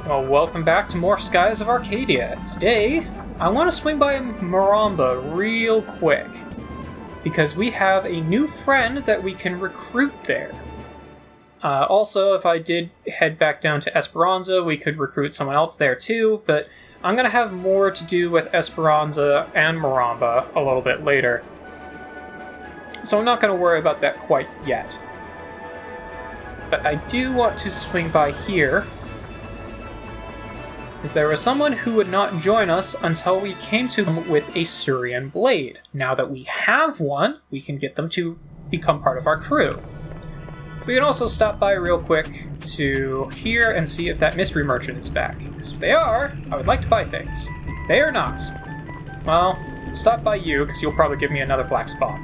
Well, welcome back to more Skies of Arcadia. Today, I want to swing by Maramba real quick, because we have a new friend that we can recruit there. Also, if I did head back down to Esperanza, we could recruit someone else there too, but I'm going to have more to do with Esperanza and Maramba a little bit later. So I'm not going to worry about that quite yet. But I do want to swing by here, because there was someone who would not join us until we came to them with a Surian blade. Now that we have one, we can get them to become part of our crew. We can also stop by real quick to here and see if that mystery merchant is back. Because if they are, I would like to buy things. They are not. Well, stop by you, because you'll probably give me another black spot.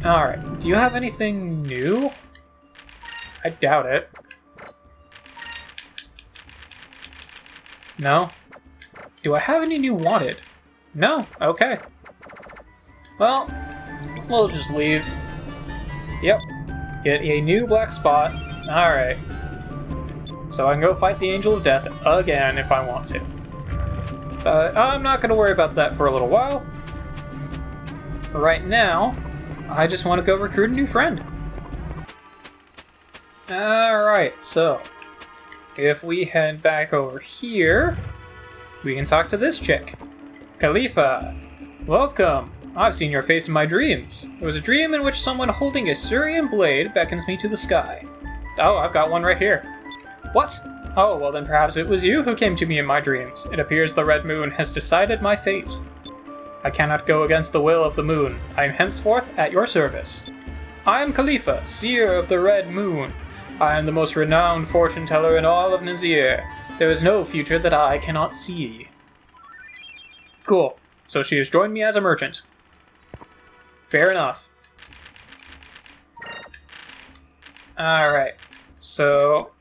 Alright, do you have anything new? I doubt it. No? Do I have any new wanted? No? Okay. Well, we'll just leave. Yep. Get a new black spot. Alright. So I can go fight the Angel of Death again if I want to. But I'm not going to worry about that for a little while. For right now, I just want to go recruit a new friend. Alright, so if we head back over here, we can talk to this chick. Khalifa, welcome. I've seen your face in my dreams. It was a dream in which someone holding a Surian blade beckons me to the sky. Oh, I've got one right here. What? Oh, well then perhaps it was you who came to me in my dreams. It appears the Red Moon has decided my fate. I cannot go against the will of the moon. I am henceforth at your service. I am Khalifa, seer of the Red Moon. I am the most renowned fortune teller in all of Nazir. There is no future that I cannot see. Cool. So she has joined me as a merchant. Fair enough. Alright. So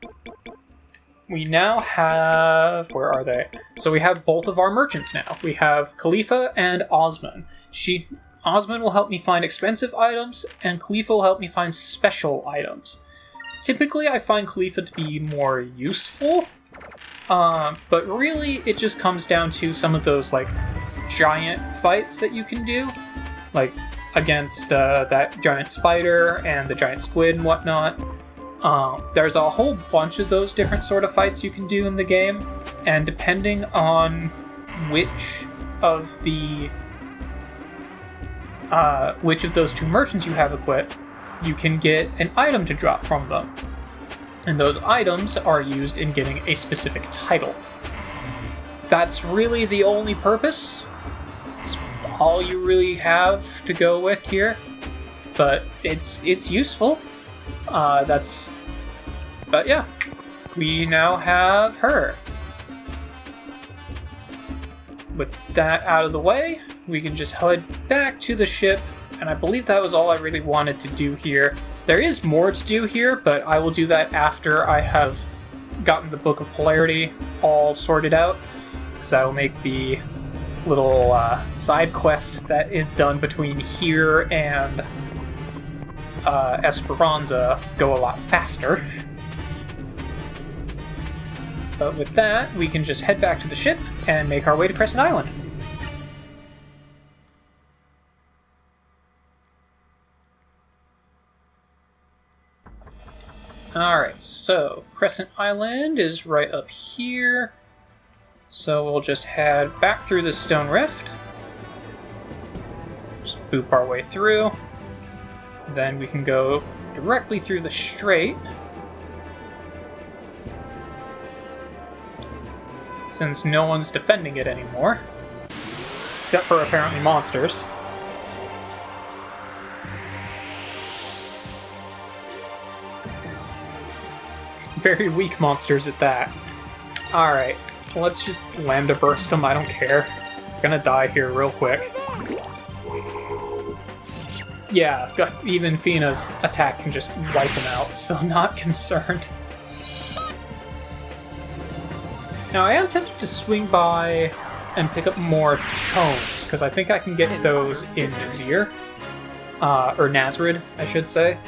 we now have... Where are they? So we have both of our merchants now. We have Khalifa and Osman. Osman will help me find expensive items, and Khalifa will help me find special items. Typically, I find Khalifa to be more useful, but really, it just comes down to some of those, like, giant fights that you can do, like, against that giant spider and the giant squid and whatnot. There's a whole bunch of those different sort of fights you can do in the game, and depending on which of those two merchants you have equipped, you can get an item to drop from them. And those items are used in getting a specific title. That's really the only purpose. It's all you really have to go with here. But it's useful. But yeah. We now have her. With that out of the way, we can just head back to the ship. And I believe that was all I really wanted to do here. There is more to do here, but I will do that after I have gotten the Book of Polarity all sorted out, because that will make the little side quest that is done between here and Esperanza go a lot faster. But with that, we can just head back to the ship and make our way to Crescent Island. Alright, so Crescent Island is right up here. So we'll just head back through the stone rift. Just boop our way through. Then we can go directly through the strait. Since no one's defending it anymore. Except for apparently monsters. Very weak monsters at that. Alright, let's just Lambda burst them, I don't care. They're gonna die here real quick. Yeah, even Fina's attack can just wipe them out, so not concerned. Now I am tempted to swing by and pick up more chomes, because I think I can get those in Nazir. Or Nazrid, I should say.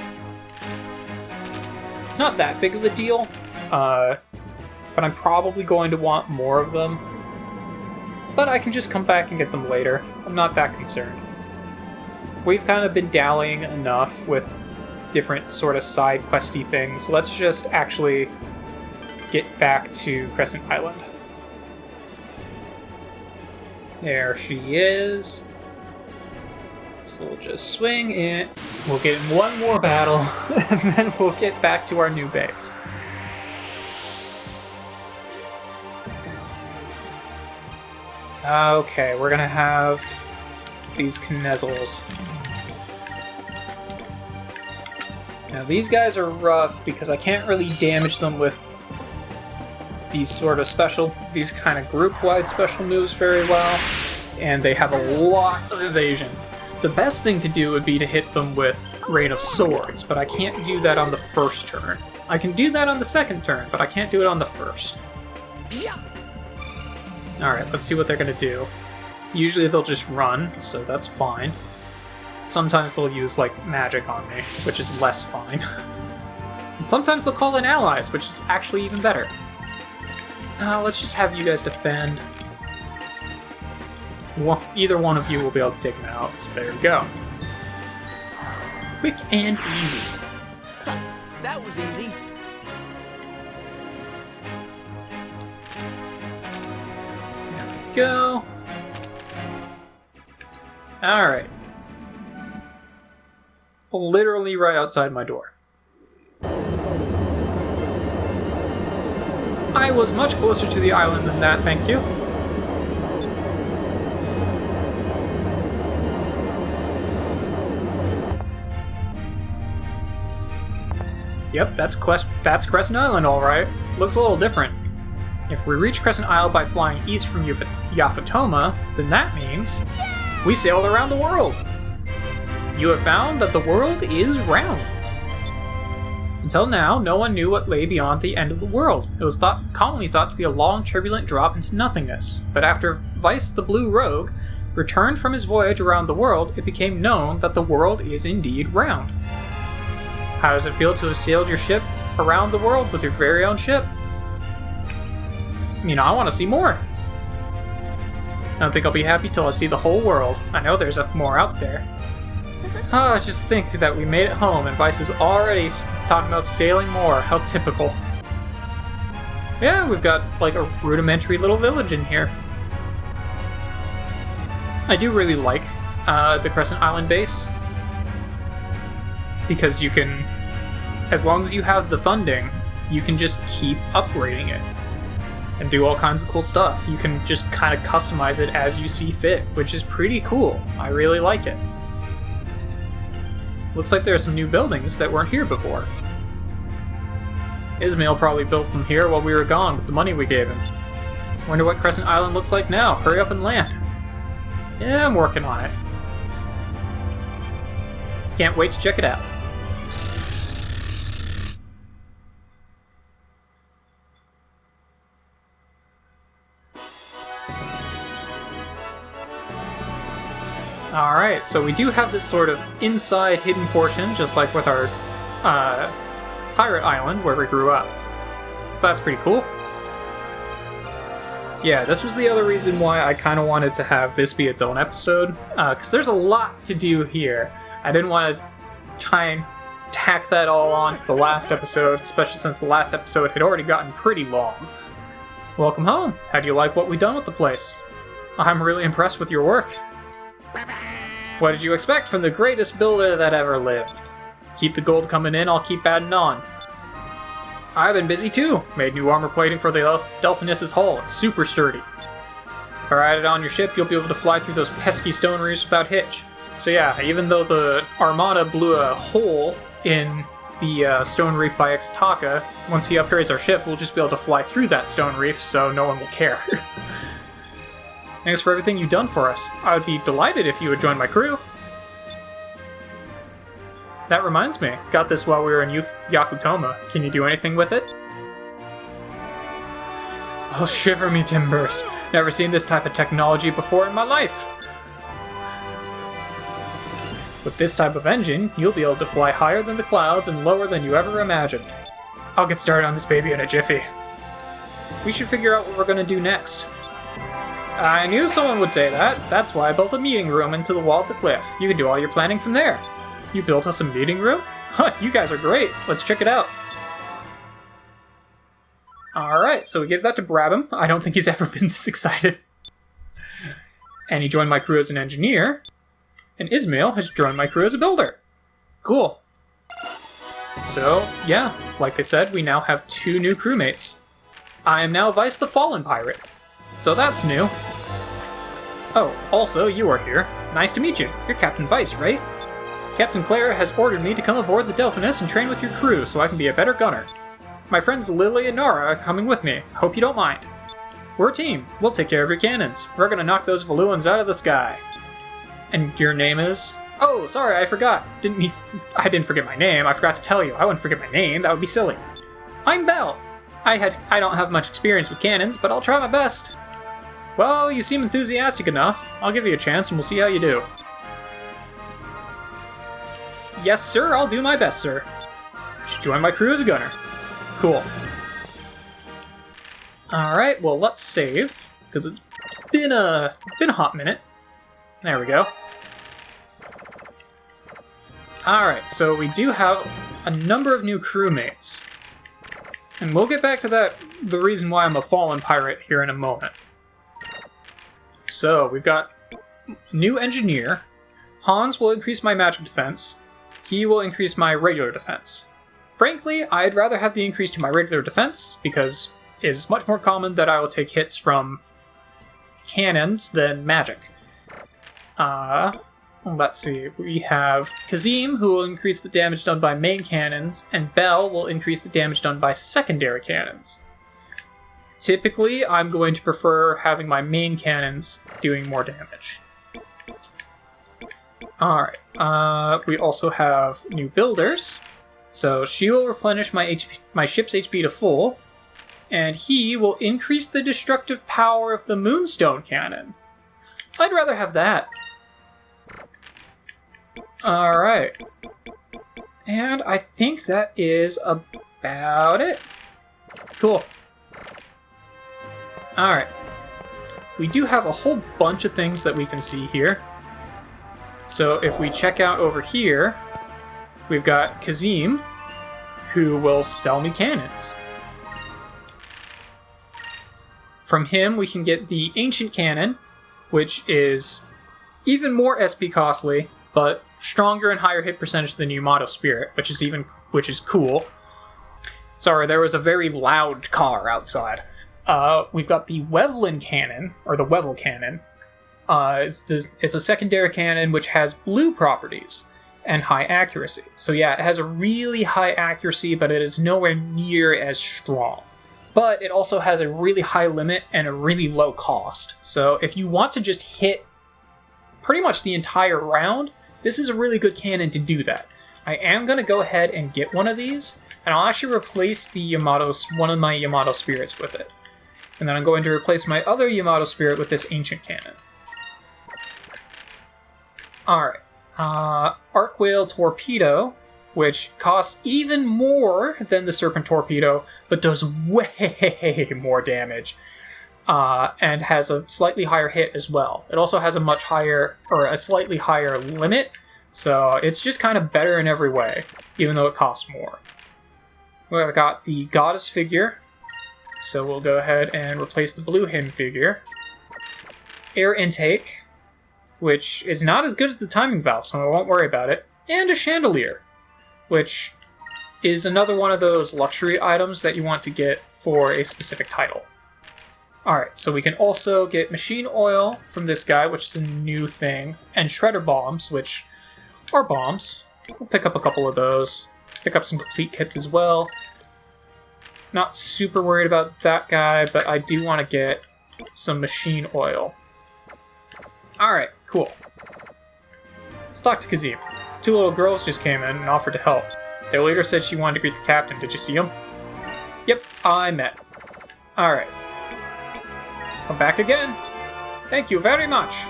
It's not that big of a deal. but I'm probably going to want more of them. But I can just come back and get them later. I'm not that concerned. We've kind of been dallying enough with different sort of side questy things. Let's just actually get back to Crescent Island. There she is. So we'll just swing it. We'll get in one more battle, and then we'll get back to our new base. Okay, we're gonna have these Knezzles. Now these guys are rough because I can't really damage them with these sort of special, these kind of group-wide special moves very well, and they have a lot of evasion. The best thing to do would be to hit them with Rain of Swords, but I can't do that on the first turn. I can do that on the second turn, but I can't do it on the first. Alright, let's see what they're gonna do. Usually they'll just run, so that's fine. Sometimes they'll use, like, magic on me, which is less fine. And sometimes they'll call in allies, which is actually even better. Let's just have you guys defend. Either one of you will be able to take him out, so there we go. Quick and easy. That was easy. There we go. Alright. Literally right outside my door. I was much closer to the island than that, thank you. Yep, that's Crescent Island, alright. Looks a little different. If we reach Crescent Isle by flying east from Yafatoma, then that means we sailed around the world! You have found that the world is round. Until now, no one knew what lay beyond the end of the world. It was commonly thought to be a long, turbulent drop into nothingness. But after Vice the Blue Rogue returned from his voyage around the world, it became known that the world is indeed round. How does it feel to have sailed your ship around the world with your very own ship? You know, I want to see more. I don't think I'll be happy till I see the whole world. I know there's more out there. Just think that we made it home and Vice is already talking about sailing more. How typical. Yeah, we've got like a rudimentary little village in here. I do really like the Crescent Island base. Because you can, as long as you have the funding, you can just keep upgrading it. And do all kinds of cool stuff. You can just kind of customize it as you see fit, which is pretty cool. I really like it. Looks like there are some new buildings that weren't here before. Izmael probably built them here while we were gone with the money we gave him. Wonder what Crescent Island looks like now. Hurry up and land. Yeah, I'm working on it. Can't wait to check it out. Alright, so we do have this sort of inside hidden portion, just like with our pirate island where we grew up. So that's pretty cool. Yeah, this was the other reason why I kind of wanted to have this be its own episode, because there's a lot to do here. I didn't want to try and tack that all on to the last episode, especially since the last episode had already gotten pretty long. Welcome home. How do you like what we've done with the place? I'm really impressed with your work. What did you expect from the greatest builder that ever lived? Keep the gold coming in, I'll keep adding on. I've been busy too. Made new armor plating for the Delphinus's hull. It's super sturdy. If I add it on your ship, you'll be able to fly through those pesky stone reefs without hitch. So yeah, even though the Armada blew a hole in the stone reef by Exataka, once he upgrades our ship, we'll just be able to fly through that stone reef, so no one will care. Thanks for everything you've done for us. I would be delighted if you would join my crew. That reminds me, got this while we were in Yafutoma. Can you do anything with it? Oh, shiver me timbers. Never seen this type of technology before in my life. With this type of engine, you'll be able to fly higher than the clouds and lower than you ever imagined. I'll get started on this baby in a jiffy. We should figure out what we're gonna do next. I knew someone would say that. That's why I built a meeting room into the wall of the cliff. You can do all your planning from there. You built us a meeting room? Huh, you guys are great. Let's check it out. Alright, so we give that to Brabham. I don't think he's ever been this excited. And he joined my crew as an engineer. And Izmael has joined my crew as a builder. Cool. So, yeah, like they said, we now have 2 new crewmates. I am now Vice the Fallen Pirate. So that's new. Oh, also, you are here. Nice to meet you. You're Captain Vice, right? Captain Claire has ordered me to come aboard the Delphinus and train with your crew so I can be a better gunner. My friends Lily and Nara are coming with me. Hope you don't mind. We're a team. We'll take care of your cannons. We're gonna knock those Valuans out of the sky. And your name is? Oh, sorry, I forgot. I didn't forget my name. I forgot to tell you. I wouldn't forget my name. That would be silly. I'm Belle. I don't have much experience with cannons, but I'll try my best. Well, you seem enthusiastic enough. I'll give you a chance and we'll see how you do. Yes, sir. I'll do my best, sir. You should join my crew as a gunner. Cool. Alright, well, let's save, because it's been a hot minute. There we go. Alright, so we do have a number of new crewmates. And we'll get back to that, the reason why I'm a fallen pirate here in a moment. So, we've got new engineer. Hans will increase my magic defense. He will increase my regular defense. Frankly, I'd rather have the increase to my regular defense, because it is much more common that I will take hits from cannons than magic. Let's see, we have Kazim, who will increase the damage done by main cannons, and Belle will increase the damage done by secondary cannons. Typically, I'm going to prefer having my main cannons doing more damage. Alright, we also have new builders. So she will replenish my ship's HP to full, and he will increase the destructive power of the Moonstone Cannon. I'd rather have that. Alright. And I think that is about it. Cool. Alright. We do have a whole bunch of things that we can see here. So if we check out over here, we've got Kazim, who will sell me cannons. From him, we can get the Ancient Cannon, which is even more SP costly, but stronger and higher hit percentage than the Yamato Spirit, which is cool. Sorry, there was a very loud car outside. We've got the Wevlin Cannon, or the Wevlin Cannon. It's a secondary cannon which has blue properties and high accuracy. So yeah, it has a really high accuracy, but it is nowhere near as strong. But it also has a really high limit and a really low cost. So if you want to just hit pretty much the entire round, this is a really good cannon to do that. I am going to go ahead and get one of these, and I'll actually replace one of my Yamato Spirits with it. And then I'm going to replace my other Yamato Spirit with this Ancient Cannon. Alright. Whale Torpedo, which costs even more than the Serpent Torpedo, but does way more damage, and has a slightly higher hit as well. It also has a slightly higher limit, so it's just kind of better in every way, even though it costs more. We've got the Goddess figure, so we'll go ahead and replace the Blue Hymn figure. Air Intake, which is not as good as the Timing Valve, so I won't worry about it. And a Chandelier, which is another one of those luxury items that you want to get for a specific title. Alright, so we can also get Machine Oil from this guy, which is a new thing, and Shredder Bombs, which are bombs. We'll pick up a couple of those. Pick up some complete kits as well. Not super worried about that guy, but I do want to get some Machine Oil. Alright, cool. Let's talk to Kazim. 2 little girls just came in and offered to help. Their leader said she wanted to greet the captain. Did you see him? Yep, I met. Alright. Come back again. Thank you very much.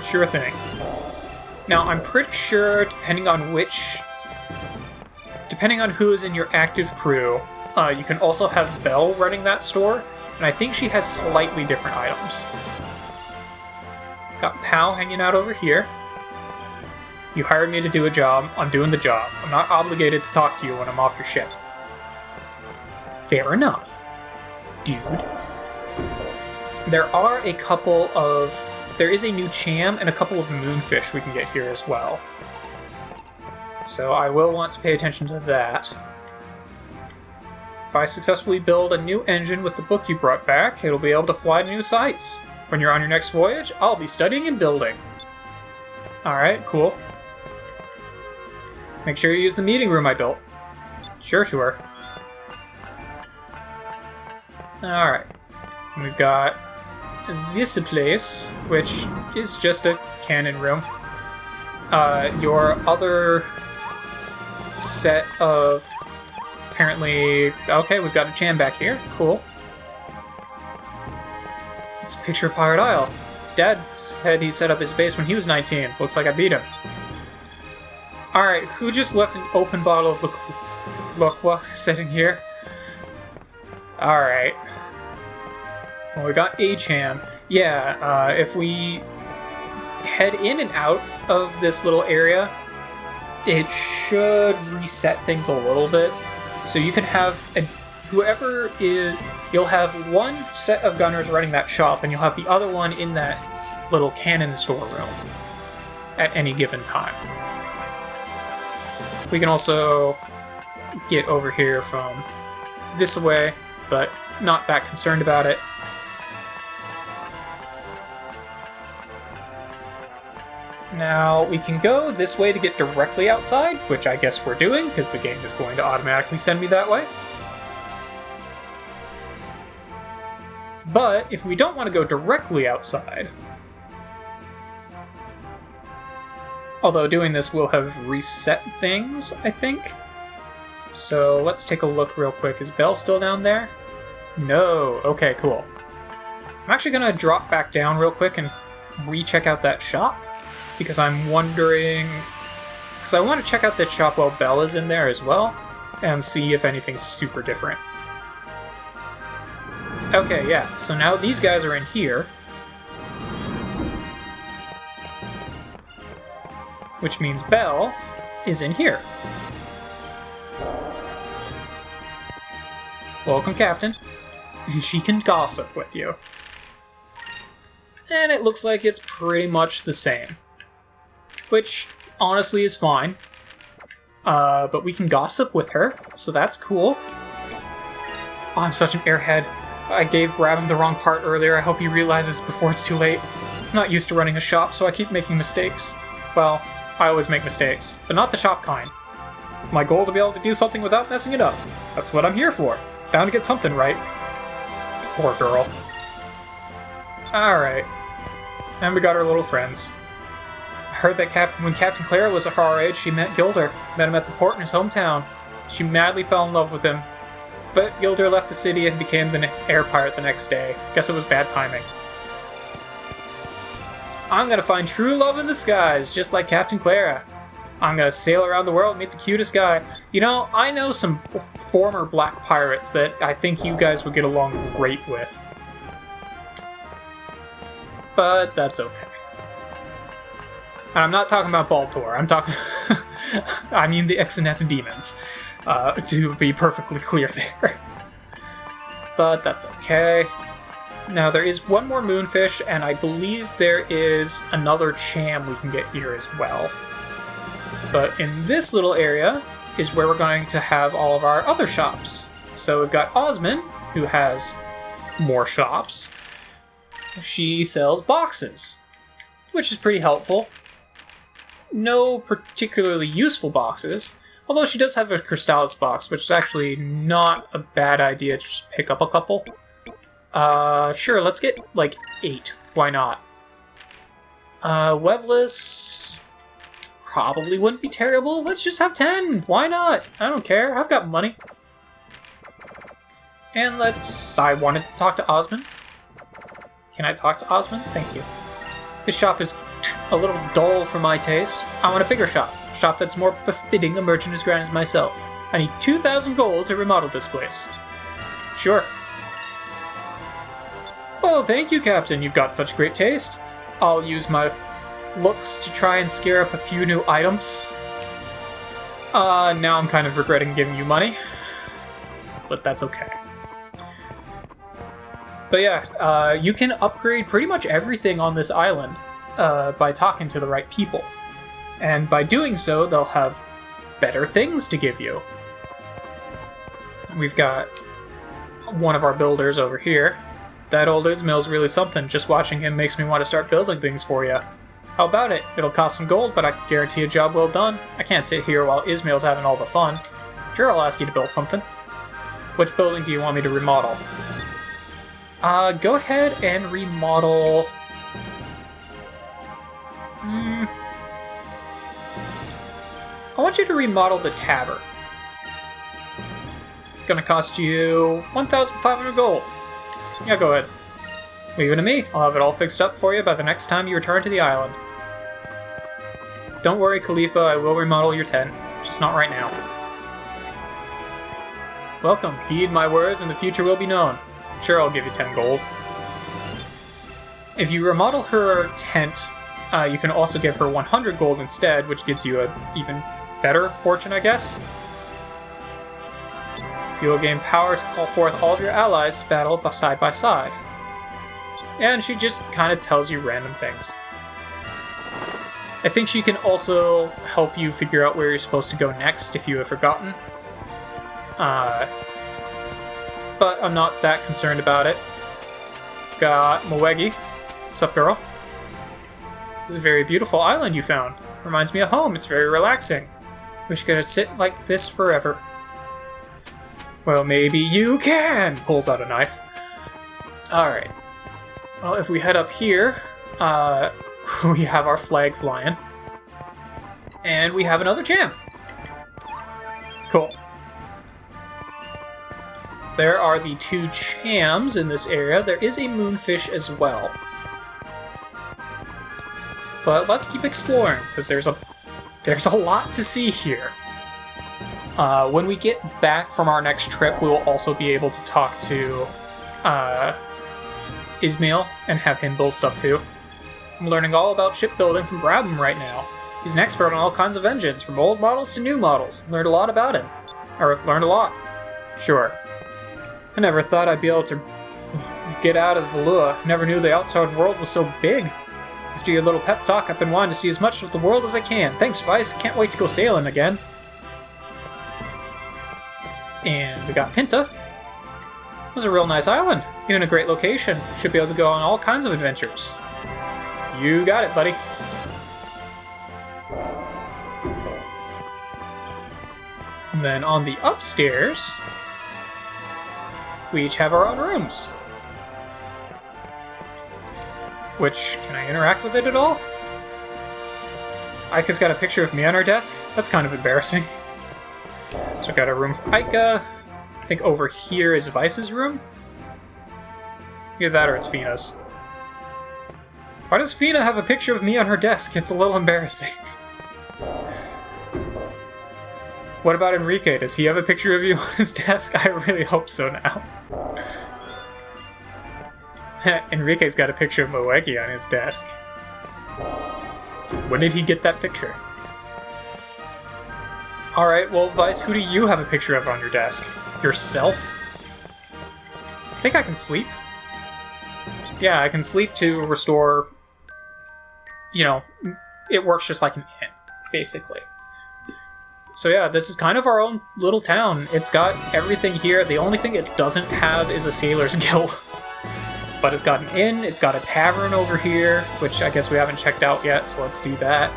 Sure thing. Now, I'm pretty sure, depending on who is in your active crew, you can also have Belle running that store, And I think she has slightly different items. Got Pow hanging out over here. You hired me to do a job. I'm doing the job. I'm not obligated to talk to you when I'm off your ship. Fair enough, dude. There are a couple of... There is a new cham and a couple of moonfish we can get here as well. So I will want to pay attention to that. If I successfully build a new engine with the book you brought back, it'll be able to fly to new sites. When you're on your next voyage, I'll be studying and building. Alright, cool. Make sure you use the meeting room I built. Sure. Alright. We've got this place, which is just a cannon room. Your other set of... Apparently... Okay, we've got a cham back here. Cool. It's a picture of Pirate Isle. Dad said he set up his base when he was 19. Looks like I beat him. Alright, who just left an open bottle of Loqua sitting here? Alright. Well, we got a cham. Yeah, if we head in and out of this little area, it should reset things a little bit. So you can have whoever is... You'll have one set of gunners running that shop, and you'll have the other one in that little cannon storeroom at any given time. We can also get over here from this way, but not that concerned about it. Now, we can go this way to get directly outside, which I guess we're doing, because the game is going to automatically send me that way. But, if we don't want to go directly outside... Although doing this will have reset things, I think. So, let's take a look real quick. Is Belle still down there? No. Okay, cool. I'm actually going to drop back down real quick and recheck out that shop. Because I'm wondering... Because I want to check out that shop while Belle is in there as well, and see if anything's super different. Okay, yeah, so now these guys are in here. Which means Belle is in here. Welcome, Captain. She can gossip with you. And it looks like it's pretty much the same. Which, honestly, is fine. But we can gossip with her, so that's cool. Oh, I'm such an airhead. I gave Brabham the wrong part earlier. I hope he realizes before it's too late. I'm not used to running a shop, so I keep making mistakes. Well, I always make mistakes, but not the shop kind. It's my goal to be able to do something without messing it up. That's what I'm here for. Bound to get something right. Poor girl. Alright. And we got our little friends. I heard that when Captain Clara was our age, she met Gilder. Met him at the port in his hometown. She madly fell in love with him. But Gilder left the city and became the air pirate the next day. Guess it was bad timing. I'm gonna find true love in the skies, just like Captain Clara. I'm gonna sail around the world and meet the cutest guy. You know, I know some former black pirates that I think you guys would get along great with. But that's okay. And I'm not talking about Baltor, I'm talking... I mean the XNS demons. To be perfectly clear there. But that's okay. Now there is one more moonfish, and I believe there is another cham we can get here as well. But in this little area is where we're going to have all of our other shops. So we've got Osman, who has more shops. She sells boxes, which is pretty helpful. No particularly useful boxes, although she does have a Crystallis box, which is actually not a bad idea to just pick up a couple. Sure, let's get, like, 8. Why not? Wevlis probably wouldn't be terrible. Let's just have 10. Why not? I don't care. I've got money. And I wanted to talk to Osman. Can I talk to Osman? Thank you. This shop is a little dull for my taste. I want a bigger shop. A shop that's more befitting a merchant as grand as myself. I need 2,000 gold to remodel this place. Sure. Oh, thank you, Captain. You've got such great taste. I'll use my looks to try and scare up a few new items. Now I'm kind of regretting giving you money. But that's okay. But yeah, you can upgrade pretty much everything on this island by talking to the right people. And by doing so, they'll have better things to give you. We've got one of our builders over here. That old Izmael's really something. Just watching him makes me want to start building things for you. How about it? It'll cost some gold, but I can guarantee a job well done. I can't sit here while Izmael's having all the fun. Sure, I'll ask you to build something. Which building do you want me to remodel? Go ahead and remodel... I want you to remodel the Tavern. Gonna cost you 1,500 gold. Yeah, go ahead. Leave it to me. I'll have it all fixed up for you by the next time you return to the island. Don't worry, Khalifa, I will remodel your tent. Just not right now. Welcome. Heed my words and the future will be known. Sure, I'll give you 10 gold. If you remodel her tent, you can also give her 100 gold instead, which gives you an even better fortune, I guess. You will gain power to call forth all of your allies to battle side by side. And she just kind of tells you random things. I think she can also help you figure out where you're supposed to go next if you have forgotten. But I'm not that concerned about it. Got Mwegi. Sup, girl? This is a very beautiful island you found. Reminds me of home. It's very relaxing. Wish I could sit like this forever. Well, maybe you can! Pulls out a knife. Alright. Well, if we head up here, we have our flag flying. And we have another jam. Cool. So there are the 2 chams in this area. There is a moonfish as well. But let's keep exploring, because there's a lot to see here. When we get back from our next trip, we will also be able to talk to Izmael and have him build stuff too. I'm learning all about shipbuilding from Brabham right now. He's an expert on all kinds of engines, from old models to new models. Learned a lot about him. Or, learned a lot. Sure. I never thought I'd be able to get out of Valua. Never knew the outside world was so big. After your little pep talk, I've been wanting to see as much of the world as I can. Thanks, Vice. Can't wait to go sailing again. And we got Pinta. It was a real nice island. You're in a great location. Should be able to go on all kinds of adventures. You got it, buddy. And then on the upstairs, we each have our own rooms. Which, can I interact with it at all? Aika's got a picture of me on her desk? That's kind of embarrassing. So I've got a room for Aika. I think over here is Vice's room? Either that or it's Fina's. Why does Fina have a picture of me on her desk? It's a little embarrassing. What about Enrique? Does he have a picture of you on his desk? I really hope so now. Enrique's got a picture of Mwegi on his desk. When did he get that picture? Alright, well, Vice, who do you have a picture of on your desk? Yourself? I think I can sleep. Yeah, I can sleep to restore... You know, it works just like an inn, basically. So yeah, this is kind of our own little town. It's got everything here. The only thing it doesn't have is a sailor's guild. But it's got an inn, it's got a tavern over here, which I guess we haven't checked out yet, so let's do that.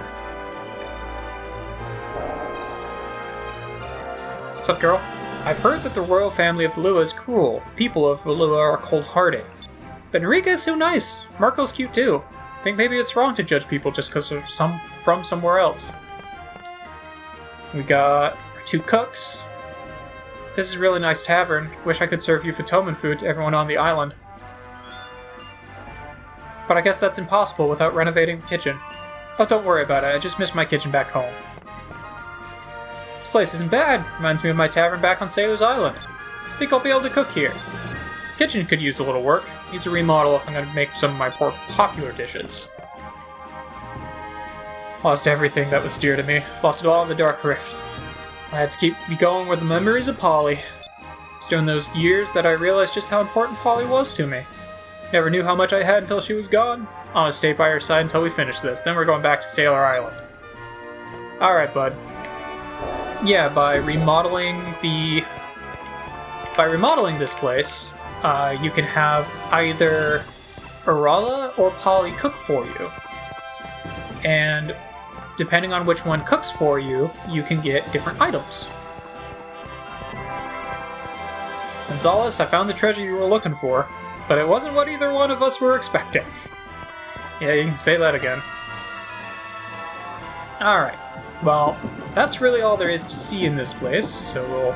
What's up, girl? I've heard that the royal family of Valua is cruel. The people of Valua are cold-hearted. But Enrique is so nice. Marco's cute too. I think maybe it's wrong to judge people just because they're from somewhere else. We got our 2 cooks. This is a really nice tavern. Wish I could serve you Fatoman food to everyone on the island. But I guess that's impossible without renovating the kitchen. Oh, don't worry about it. I just missed my kitchen back home. This place isn't bad. Reminds me of my tavern back on Sailor's Island. Think I'll be able to cook here. The kitchen could use a little work. Needs a remodel if I'm going to make some of my more popular dishes. Lost everything that was dear to me. Lost it all in the Dark Rift. I had to keep me going with the memories of Polly. It's during those years that I realized just how important Polly was to me. Never knew how much I had until she was gone. I'm gonna stay by her side until we finish this. Then we're going back to Sailor Island. Alright, bud. Yeah, by remodeling this place, you can have either Arala or Polly cook for you. And depending on which one cooks for you, you can get different items. Gonzalez, I found the treasure you were looking for, but it wasn't what either one of us were expecting. Yeah, you can say that again. Alright, well, that's really all there is to see in this place, so we'll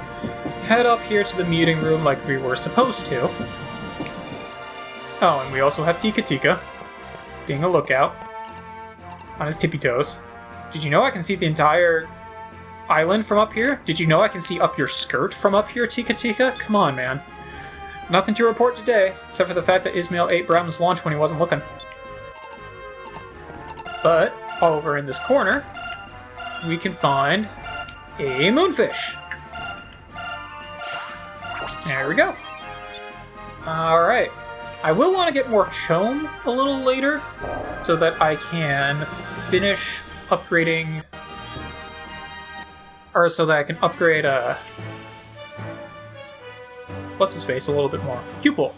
head up here to the meeting room like we were supposed to. Oh, and we also have Tika Tika, being a lookout, on his tippy toes. Did you know I can see the entire island from up here? Did you know I can see up your skirt from up here, Tika Tika? Come on, man. Nothing to report today, except for the fact that Izmael ate Brabham's lunch when he wasn't looking. But, over in this corner, we can find a moonfish. There we go. Alright. I will want to get more chome a little later, so that I can finish upgrading... Or so that I can upgrade, what's-his-face a little bit more. Pupil.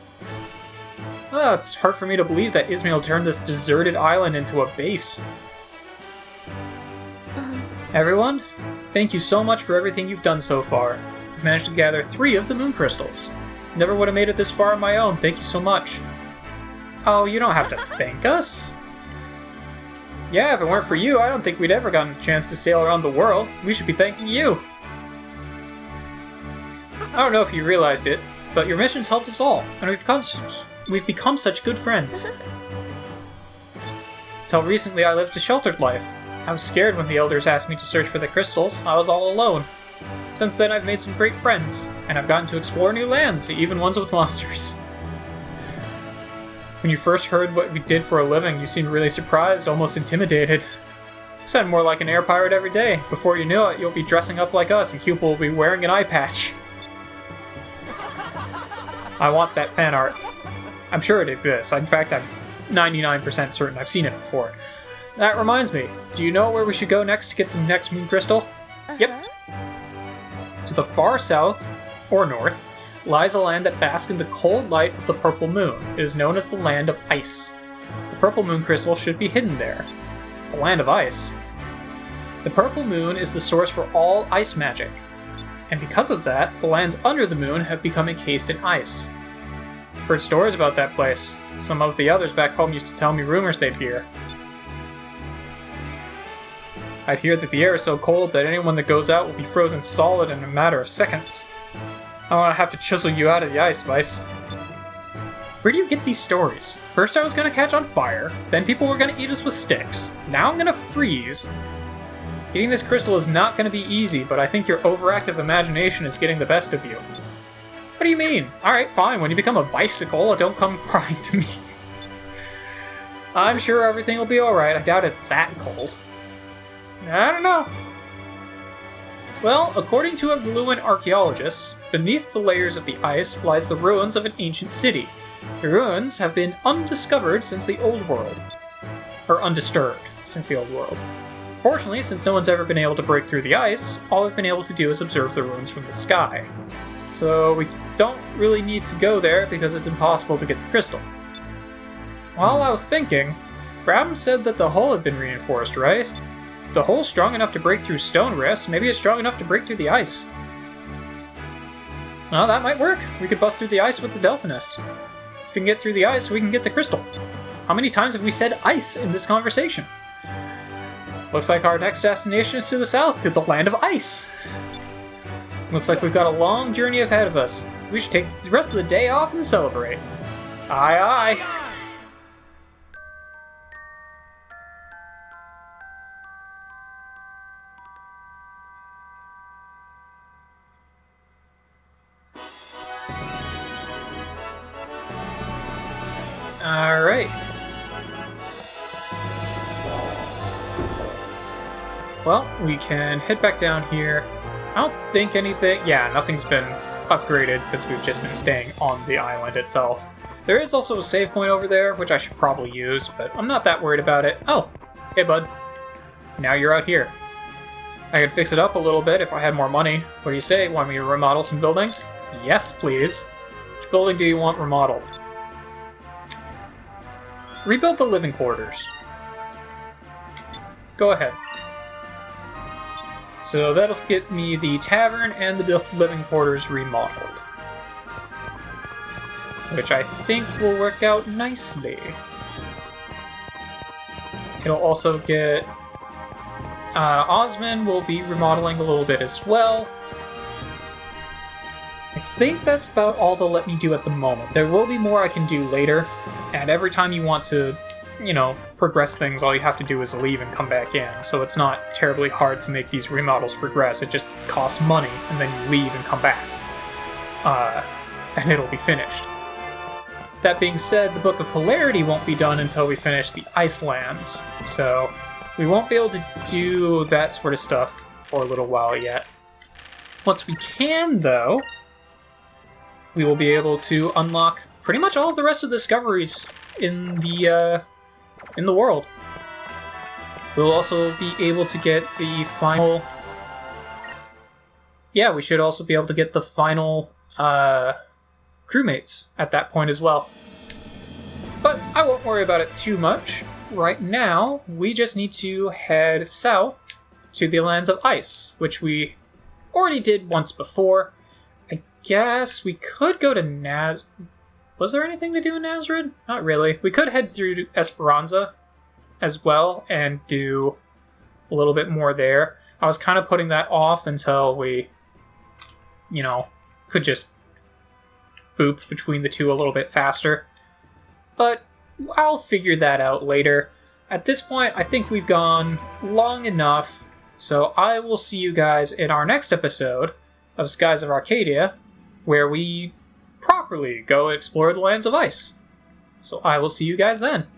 Oh, it's hard for me to believe that Izmael turned this deserted island into a base. Everyone, thank you so much for everything you've done so far. You've managed to gather 3 of the moon crystals. Never would have made it this far on my own. Thank you so much. Oh, you don't have to thank us. Yeah, if it weren't for you, I don't think we'd ever gotten a chance to sail around the world. We should be thanking you. I don't know if you realized it, but your missions helped us all, and we've become such good friends. Until recently, I lived a sheltered life. I was scared when the elders asked me to search for the crystals. I was all alone. Since then, I've made some great friends, and I've gotten to explore new lands, even ones with monsters. When you first heard what we did for a living, you seemed really surprised, almost intimidated. You sound more like an air pirate every day. Before you know it, you'll be dressing up like us, and Cupid will be wearing an eye patch. I want that fan art. I'm sure it exists. In fact, I'm 99% certain I've seen it before. That reminds me, do you know where we should go next to get the next moon crystal? Yep. To the far south, or north, lies a land that basks in the cold light of the purple moon. It is known as the Land of Ice. The purple moon crystal should be hidden there. The Land of Ice. The purple moon is the source for all ice magic, and because of that, the lands under the moon have become encased in ice. I've heard stories about that place. Some of the others back home used to tell me rumors they'd hear. I'd hear that the air is so cold that anyone that goes out will be frozen solid in a matter of seconds. I don't want to have to chisel you out of the ice, Vice. Where do you get these stories? First I was going to catch on fire, then people were going to eat us with sticks. Now I'm going to freeze. Getting this crystal is not going to be easy, but I think your overactive imagination is getting the best of you. What do you mean? Alright, fine, when you become a Vicicle, don't come crying to me. I'm sure everything will be alright, I doubt it's that cold. I don't know. Well, according to Wevlin archaeologists, beneath the layers of the ice lies the ruins of an ancient city. The ruins have been undiscovered since the Old World. Or undisturbed since the Old World. Fortunately, since no one's ever been able to break through the ice, all we've been able to do is observe the ruins from the sky. So we don't really need to go there because it's impossible to get the crystal. While I was thinking, Brabham said that the hull had been reinforced, right? The hull's strong enough to break through stone rifts, maybe it's strong enough to break through the ice. Well, that might work. We could bust through the ice with the Delphinus. If we can get through the ice, we can get the crystal. How many times have we said ice in this conversation? Looks like our next destination is to the south, to the Land of Ice. Looks like we've got a long journey ahead of us. We should take the rest of the day off and celebrate. Aye, aye. Alright. Well, we can head back down here. I don't think anything... Yeah, nothing's been upgraded since we've just been staying on the island itself. There is also a save point over there, which I should probably use, but I'm not that worried about it. Oh, hey bud. Now you're out here. I could fix it up a little bit if I had more money. What do you say? Want me to remodel some buildings? Yes, please. Which building do you want remodeled? Rebuild the living quarters. Go ahead. So that'll get me the tavern and the living quarters remodeled. Which I think will work out nicely. It'll also get... Osman will be remodeling a little bit as well. I think that's about all they'll let me do at the moment. There will be more I can do later, and every time you want to, progress things, all you have to do is leave and come back in. So it's not terribly hard to make these remodels progress. It just costs money, and then you leave and come back. And it'll be finished. That being said, the Book of Polarity won't be done until we finish the Icelands, so we won't be able to do that sort of stuff for a little while yet. Once we can, though, we will be able to unlock pretty much all of the rest of the discoveries in the world. We'll also be able to get the final... Yeah, we should also be able to get the final crewmates at that point as well. But I won't worry about it too much. Right now, we just need to head south to the Lands of Ice, which we already did once before. I guess we could go to Was there anything to do in Nazrid? Not really. We could head through to Esperanza as well and do a little bit more there. I was kind of putting that off until we, could just boop between the two a little bit faster. But I'll figure that out later. At this point, I think we've gone long enough, so I will see you guys in our next episode of Skies of Arcadia, where we properly go explore the Lands of Ice. So I will see you guys then.